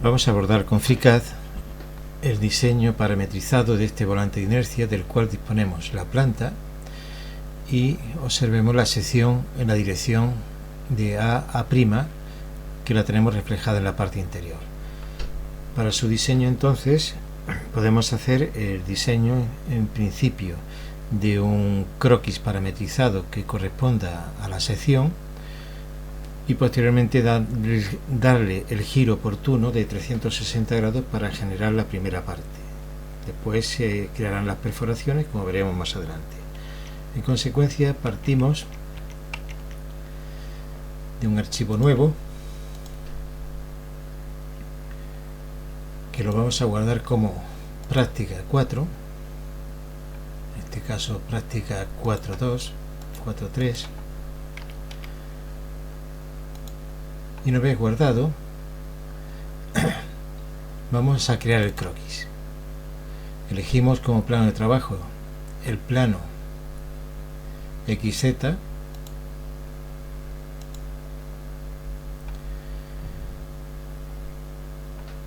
Vamos a abordar con FreeCAD el diseño parametrizado de este volante de inercia, del cual disponemos la planta, y observemos la sección en la dirección de A a', que la tenemos reflejada en la parte interior. Para su diseño, entonces, podemos hacer el diseño en principio de un croquis parametrizado que corresponda a la sección, y posteriormente darle el giro oportuno de 360 grados para generar la primera parte. Después se crearán las perforaciones, como veremos más adelante. En consecuencia, partimos de un archivo nuevo que lo vamos a guardar como práctica 4, en este caso práctica 4.2, 4.3, y una vez guardado vamos a crear el croquis. Elegimos como plano de trabajo el plano XZ,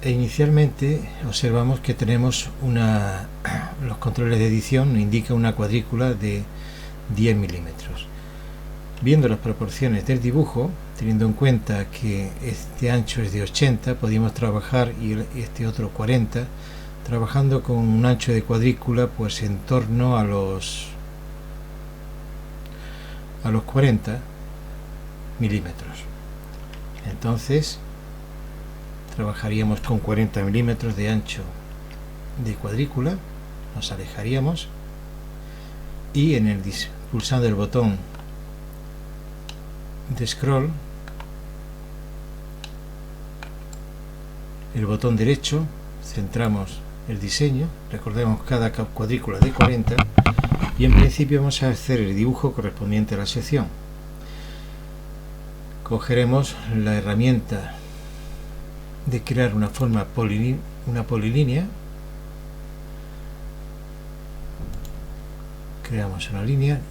e inicialmente observamos que tenemos los controles de edición nos indican una cuadrícula de 10 milímetros. Viendo las proporciones del dibujo, teniendo en cuenta que este ancho es de 80, podríamos trabajar, y este otro 40, trabajando con un ancho de cuadrícula pues en torno a los 40 milímetros. Entonces trabajaríamos con 40 milímetros de ancho de cuadrícula, nos alejaríamos y pulsando el botón de scroll, el botón derecho, centramos el diseño, recordemos cada cuadrícula de 40, y en principio vamos a hacer el dibujo correspondiente a la sección. Cogeremos la herramienta de crear una forma una polilínea, creamos una línea.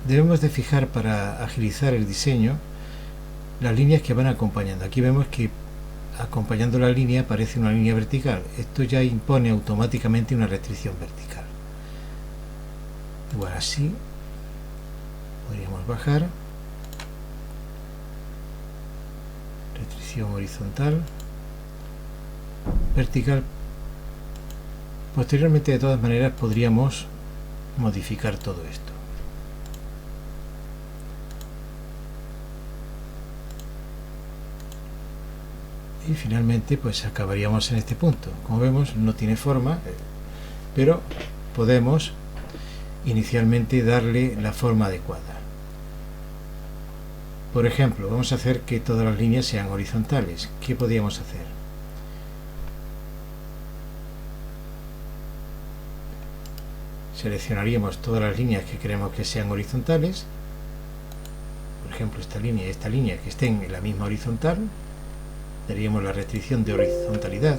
Debemos de fijar, para agilizar el diseño, las líneas que van acompañando. Aquí vemos que acompañando la línea aparece una línea vertical. Esto ya impone automáticamente una restricción vertical. Igual así podríamos bajar, restricción horizontal, vertical. Posteriormente, de todas maneras, podríamos modificar todo esto. Y finalmente pues acabaríamos en este punto. Como vemos, no tiene forma, pero podemos inicialmente darle la forma adecuada. Por ejemplo, vamos a hacer que todas las líneas sean horizontales. ¿Qué podríamos hacer? Seleccionaríamos todas las líneas que queremos que sean horizontales, por ejemplo esta línea y esta línea, que estén en la misma horizontal. Daríamos la restricción de horizontalidad.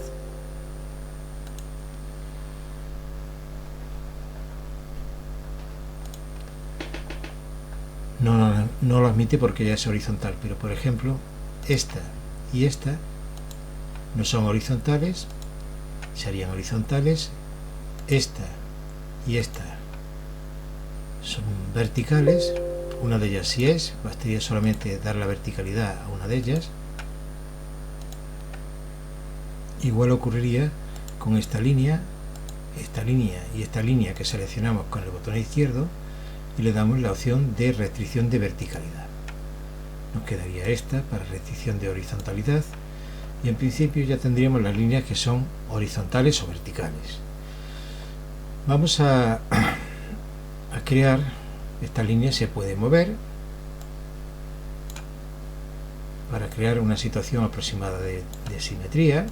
No lo admite porque ya es horizontal, pero por ejemplo esta y esta no son horizontales, serían horizontales. Esta y esta son verticales, una de ellas sí es, bastaría solamente dar la verticalidad a una de ellas. Igual ocurriría con esta línea y esta línea que seleccionamos con el botón izquierdo y le damos la opción de restricción de verticalidad. Nos quedaría esta para restricción de horizontalidad, y en principio ya tendríamos las líneas que son horizontales o verticales. Vamos a crear, esta línea se puede mover para crear una situación aproximada de simetría.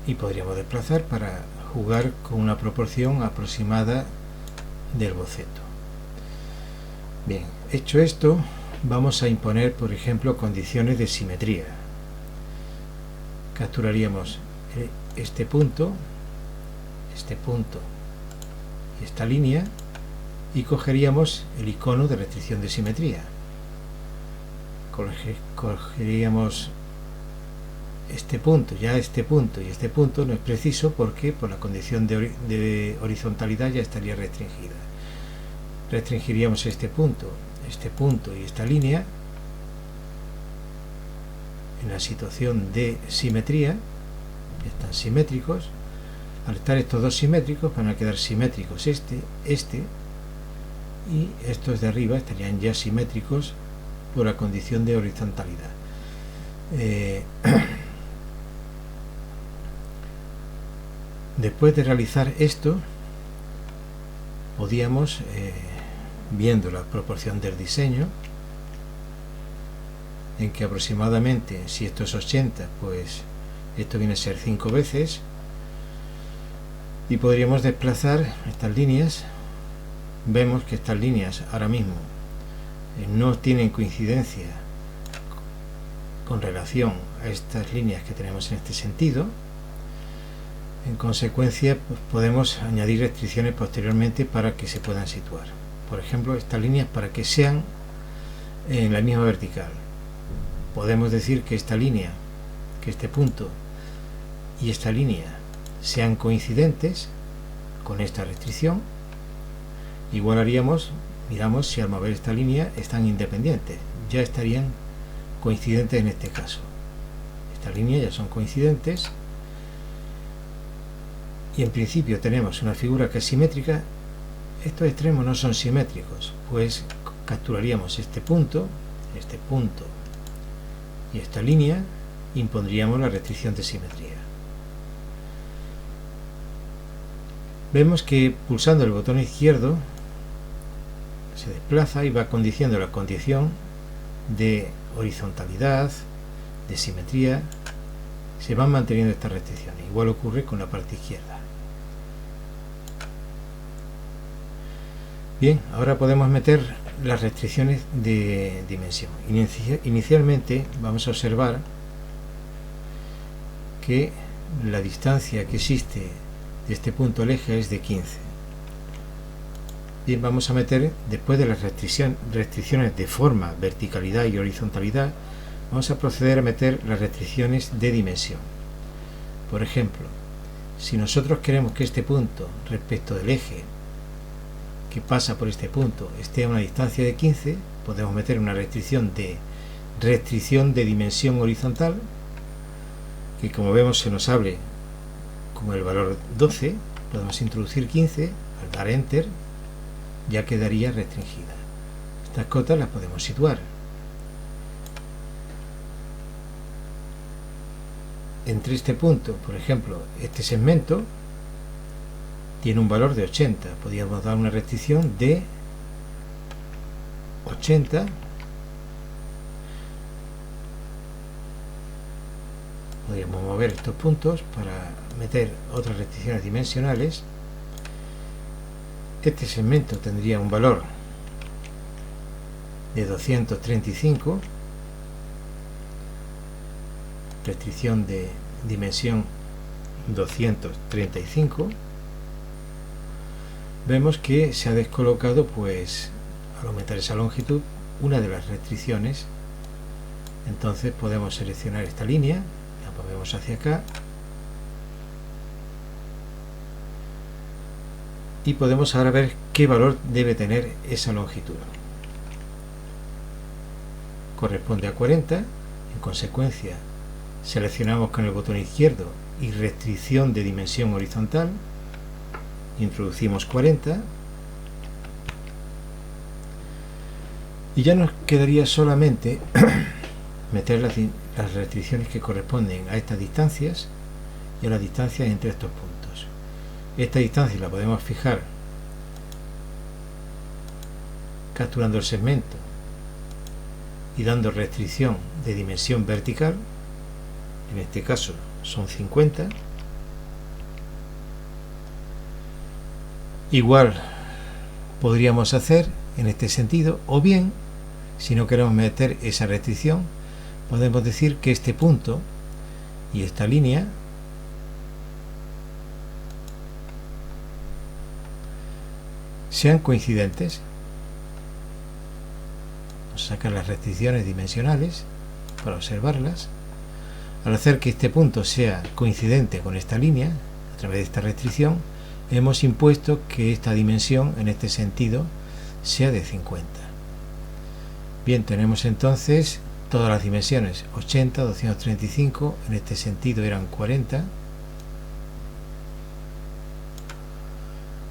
Y podríamos desplazar para jugar con una proporción aproximada del boceto. Bien, hecho esto, vamos a imponer, por ejemplo, condiciones de simetría. Capturaríamos este punto y esta línea, y cogeríamos el icono de restricción de simetría. cogeríamos este punto, ya este punto y este punto no es preciso porque por la condición de horizontalidad ya estaría restringida. Restringiríamos este punto y esta línea en la situación de simetría, están simétricos. Al estar estos dos simétricos van a quedar simétricos este y estos de arriba estarían ya simétricos por la condición de horizontalidad. Después de realizar esto, podíamos, viendo la proporción del diseño, en que aproximadamente, si esto es 80, pues esto viene a ser 5 veces, y podríamos desplazar estas líneas. Vemos que estas líneas ahora mismo no tienen coincidencia con relación a estas líneas que tenemos en este sentido. En consecuencia, pues podemos añadir restricciones posteriormente para que se puedan situar. Por ejemplo, estas líneas para que sean en la misma vertical. Podemos decir que esta línea, que este punto y esta línea sean coincidentes con esta restricción. Igual haríamos, miramos si al mover esta línea están independientes, ya estarían coincidentes en este caso. Estas líneas ya son coincidentes y en principio tenemos una figura que es simétrica. Estos extremos no son simétricos, pues capturaríamos este punto y esta línea, impondríamos la restricción de simetría. Vemos que pulsando el botón izquierdo se desplaza y va condicionando la condición de horizontalidad, de simetría. Se van manteniendo estas restricciones. Igual ocurre con la parte izquierda. Bien, ahora podemos meter las restricciones de dimensión. Inicialmente vamos a observar que la distancia que existe de este punto al eje es de 15. Bien, vamos a meter, después de las restricciones de forma, verticalidad y horizontalidad, vamos a proceder a meter las restricciones de dimensión. Por ejemplo, si nosotros queremos que este punto respecto del eje que pasa por este punto esté a una distancia de 15, podemos meter una restricción de dimensión horizontal, que como vemos se nos abre como el valor 12, podemos introducir 15, al dar Enter ya quedaría restringida. Estas cotas las podemos situar. Entre este punto, por ejemplo, este segmento tiene un valor de 80, podríamos dar una restricción de 80. Podríamos mover estos puntos para meter otras restricciones dimensionales. Este segmento tendría un valor de 235, restricción de dimensión 235. Vemos que se ha descolocado, pues al aumentar esa longitud, una de las restricciones. Entonces podemos seleccionar esta línea, la movemos hacia acá y podemos ahora ver qué valor debe tener esa longitud. Corresponde a 40. En consecuencia, seleccionamos con el botón izquierdo y restricción de dimensión horizontal, introducimos 40 y ya nos quedaría solamente meter las restricciones que corresponden a estas distancias y a las distancias entre estos puntos. Esta distancia la podemos fijar capturando el segmento y dando restricción de dimensión vertical. En este caso son 50. Igual podríamos hacer en este sentido, o bien, si no queremos meter esa restricción, podemos decir que este punto y esta línea sean coincidentes. Vamos a sacar las restricciones dimensionales para observarlas. Al hacer que este punto sea coincidente con esta línea, a través de esta restricción, hemos impuesto que esta dimensión, en este sentido, sea de 50. Bien, tenemos entonces todas las dimensiones, 80, 235, en este sentido eran 40,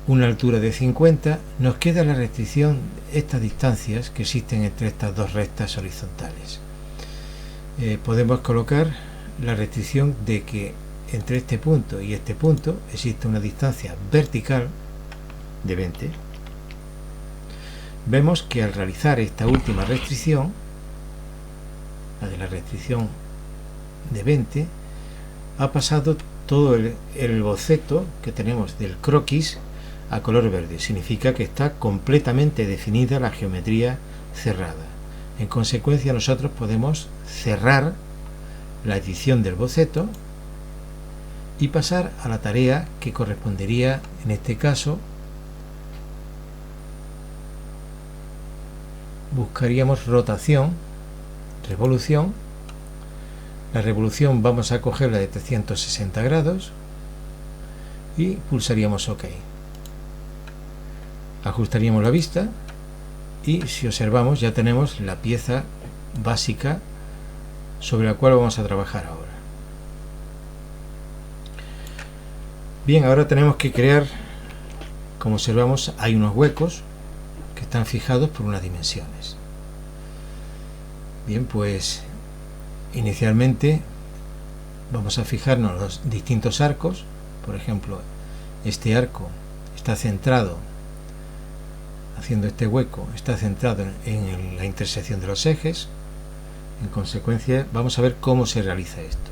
una altura de 50, nos queda la restricción de estas distancias que existen entre estas dos rectas horizontales. Podemos colocar la restricción de que entre este punto y este punto existe una distancia vertical de 20. Vemos que al realizar esta última restricción, la de la restricción de 20, ha pasado todo el boceto que tenemos del croquis a color verde. Significa que está completamente definida la geometría cerrada. En consecuencia, nosotros podemos cerrar la edición del boceto y pasar a la tarea que correspondería, en este caso, buscaríamos rotación, revolución. La revolución vamos a cogerla de 360 grados y pulsaríamos OK. Ajustaríamos la vista y, si observamos, ya tenemos la pieza básica sobre la cual vamos a trabajar ahora. Bien, ahora tenemos que crear, como observamos, hay unos huecos que están fijados por unas dimensiones. Bien, pues inicialmente vamos a fijarnos los distintos arcos. Por ejemplo, este arco está centrado, haciendo este hueco, está centrado en la intersección de los ejes. En consecuencia, vamos a ver cómo se realiza esto.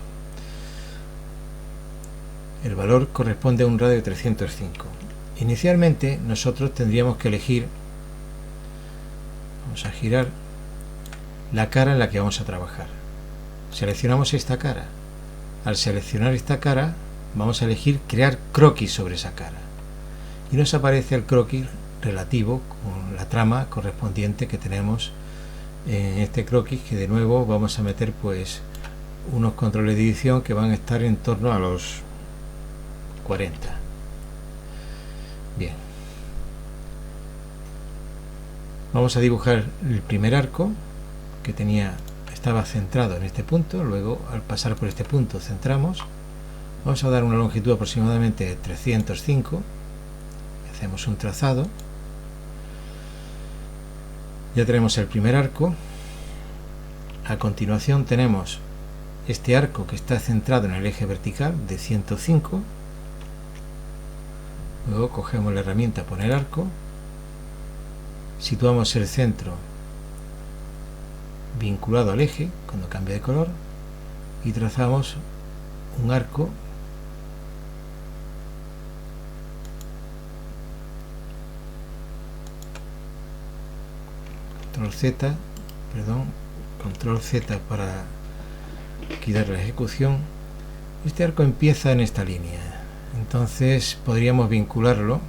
El valor corresponde a un radio de 305. Inicialmente nosotros tendríamos que elegir, vamos a girar la cara en la que vamos a trabajar. Seleccionamos esta cara. Al seleccionar esta cara vamos a elegir crear croquis sobre esa cara y nos aparece el croquis relativo con la trama correspondiente que tenemos en este croquis, que de nuevo vamos a meter pues unos controles de edición que van a estar en torno a los 40. Bien, vamos a dibujar el primer arco que estaba centrado en este punto. Luego, al pasar por este punto, centramos. Vamos a dar una longitud aproximadamente de 305. Hacemos un trazado. Ya tenemos el primer arco. A continuación tenemos este arco que está centrado en el eje vertical de 105. Luego cogemos la herramienta poner arco, situamos el centro vinculado al eje cuando cambia de color y trazamos un arco control Z para quitar la ejecución. Este arco empieza en esta línea, entonces podríamos vincularlo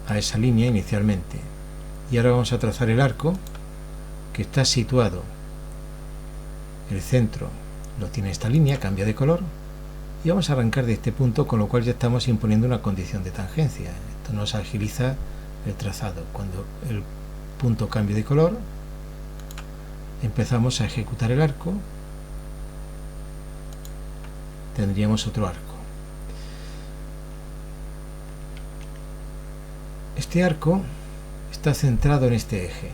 a esa línea inicialmente, y ahora vamos a trazar el arco que está situado, el centro lo tiene esta línea, cambia de color, y vamos a arrancar de este punto, con lo cual ya estamos imponiendo una condición de tangencia. Esto nos agiliza el trazado. Cuando el punto cambie de color, empezamos a ejecutar el arco, tendríamos otro arco. Este arco está centrado en este eje.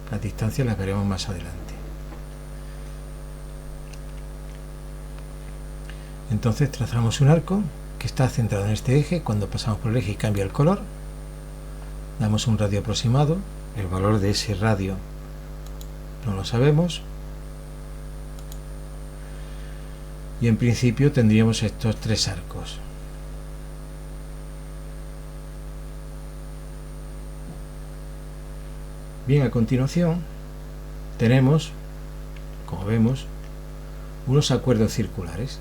Las distancias las veremos más adelante. Entonces trazamos un arco que está centrado en este eje. Cuando pasamos por el eje y cambia el color, damos un radio aproximado. El valor de ese radio no lo sabemos, y en principio tendríamos estos tres arcos. Bien, a continuación tenemos, como vemos, unos acuerdos circulares.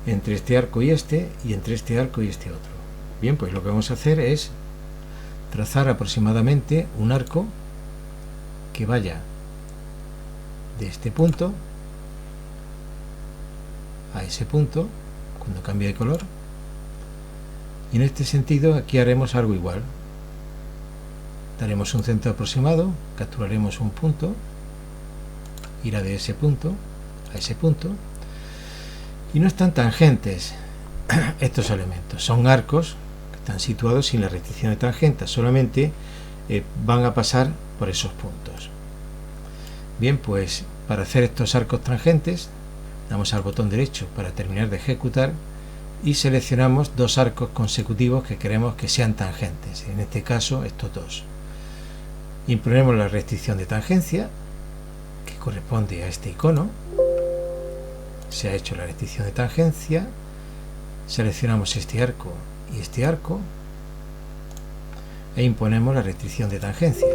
entre este arco y entre este arco y este otro. Bien, pues lo que vamos a hacer es trazar aproximadamente un arco que vaya de este punto a ese punto cuando cambie de color, y en este sentido aquí haremos algo igual. Daremos un centro aproximado, capturaremos un punto, irá de ese punto a ese punto, y no están tangentes estos elementos, son arcos que están situados sin la restricción de tangentes, solamente van a pasar por esos puntos. Bien, pues para hacer estos arcos tangentes damos al botón derecho para terminar de ejecutar y seleccionamos dos arcos consecutivos que queremos que sean tangentes, en este caso estos dos. Imponemos la restricción de tangencia que corresponde a este icono. Se ha hecho la restricción de tangencia, seleccionamos este arco y este arco e imponemos la restricción de tangencia.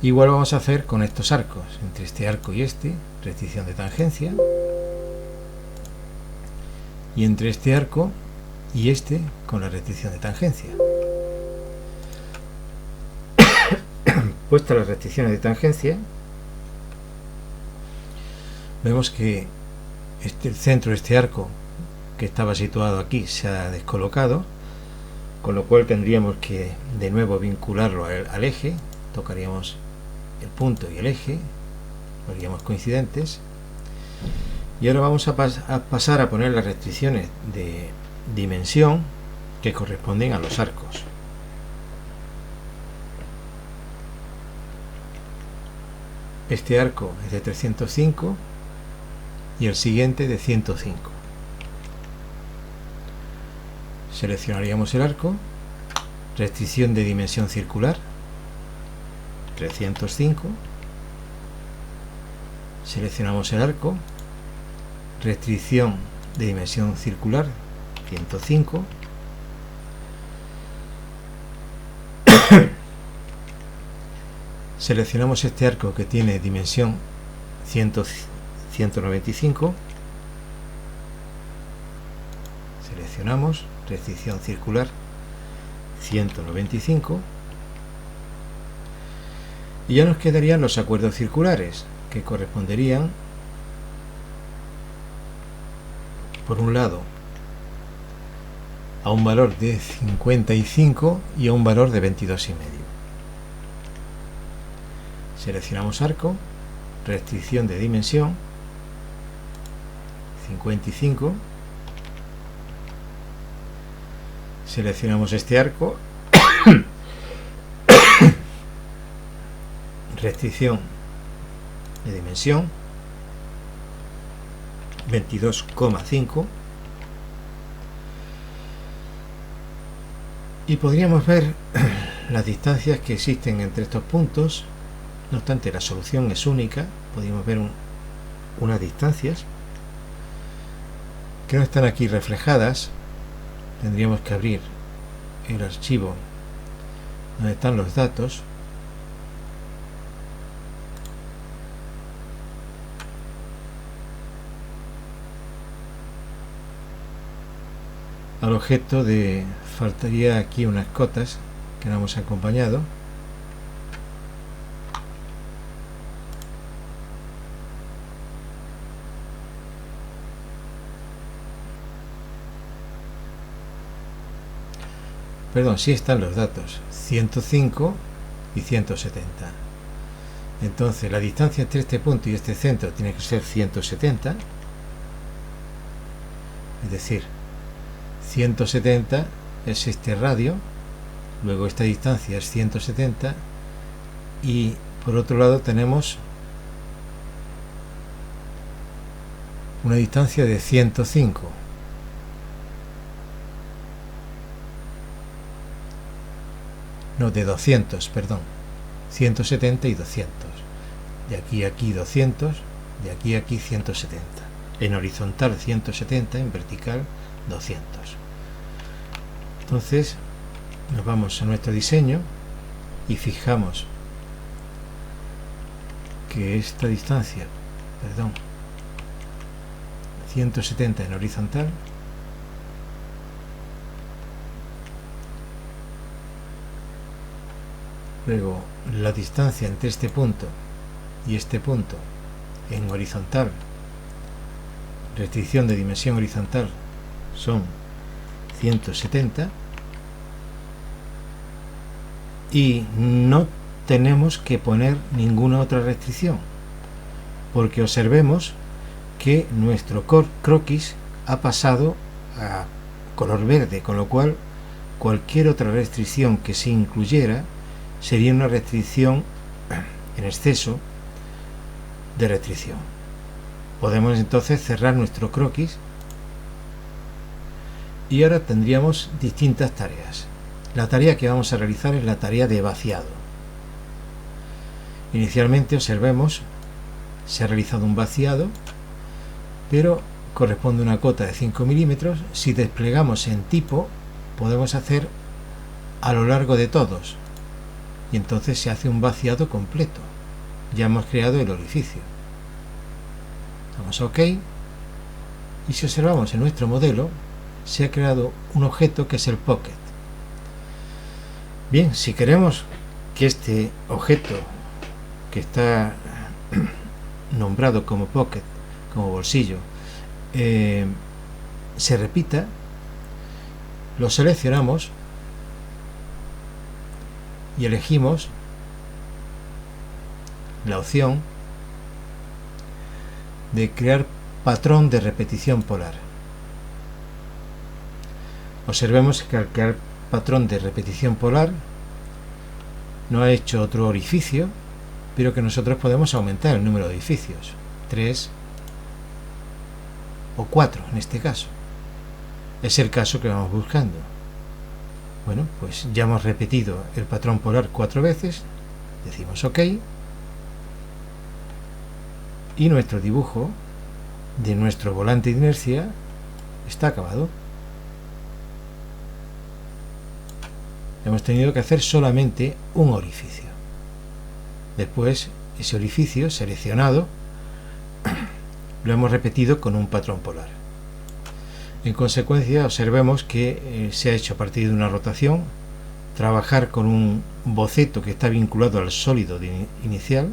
Igual vamos a hacer con estos arcos, entre este arco y este, restricción de tangencia, y entre este arco y este con la restricción de tangencia. Puestas las restricciones de tangencia, vemos que el centro de este arco que estaba situado aquí se ha descolocado, con lo cual tendríamos que de nuevo vincularlo al eje. Tocaríamos el punto y el eje, lo haríamos coincidentes, y ahora vamos a pasar a poner las restricciones de dimensión que corresponden a los arcos. Este arco es de 305 y el siguiente de 105. Seleccionaríamos el arco, restricción de dimensión circular 305, seleccionamos el arco, restricción de dimensión circular 105, seleccionamos este arco que tiene dimensión 195, seleccionamos restricción circular 195, y ya nos quedarían los acuerdos circulares, que corresponderían, por un lado, a un valor de 55 y a un valor de 22,5. Seleccionamos arco, restricción de dimensión 55, seleccionamos este arco, restricción de dimensión 22,5, y podríamos ver las distancias que existen entre estos puntos. No obstante, la solución es única. Podríamos ver unas distancias que no están aquí reflejadas. Tendríamos que abrir el archivo donde están los datos, al objeto de, faltaría aquí unas cotas que no hemos acompañado. Perdón, sí están los datos 105 y 170. Entonces la distancia entre este punto y este centro tiene que ser 170, es decir, 170 es este radio, luego esta distancia es 170, y por otro lado tenemos una distancia de 105. No, de 200, perdón. 170 y 200. De aquí a aquí 200, de aquí a aquí 170. En horizontal 170, en vertical 200. Entonces nos vamos a nuestro diseño y fijamos que esta distancia, perdón, 170 en horizontal. Luego la distancia entre este punto y este punto en horizontal, restricción de dimensión horizontal, son 170, y no tenemos que poner ninguna otra restricción, porque observemos que nuestro croquis ha pasado a color verde, con lo cual cualquier otra restricción que se incluyera sería una restricción en exceso de restricción. Podemos entonces cerrar nuestro croquis y ahora tendríamos distintas tareas. La tarea que vamos a realizar es la tarea de vaciado. Inicialmente observemos, se ha realizado un vaciado, pero corresponde a una cota de 5 milímetros. Si desplegamos en tipo, podemos hacer a lo largo de todos, y entonces se hace un vaciado completo. Ya hemos creado el orificio. Damos a OK, y si observamos en nuestro modelo, se ha creado un objeto que es el Pocket. Bien, si queremos que este objeto, que está nombrado como Pocket, como bolsillo, se repita, lo seleccionamos y elegimos la opción de crear patrón de repetición polar. Observemos que al crear patrón de repetición polar no ha hecho otro orificio, pero que nosotros podemos aumentar el número de orificios, 3 o 4 en este caso. Es el caso que vamos buscando. Bueno, pues ya hemos repetido el patrón polar 4 veces, decimos OK, y nuestro dibujo de nuestro volante de inercia está acabado. Hemos tenido que hacer solamente un orificio. Después, ese orificio seleccionado lo hemos repetido con un patrón polar. En consecuencia, observemos que se ha hecho a partir de una rotación, trabajar con un boceto que está vinculado al sólido inicial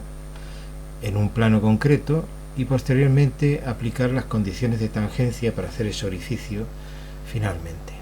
en un plano concreto, y posteriormente aplicar las condiciones de tangencia para hacer ese orificio finalmente.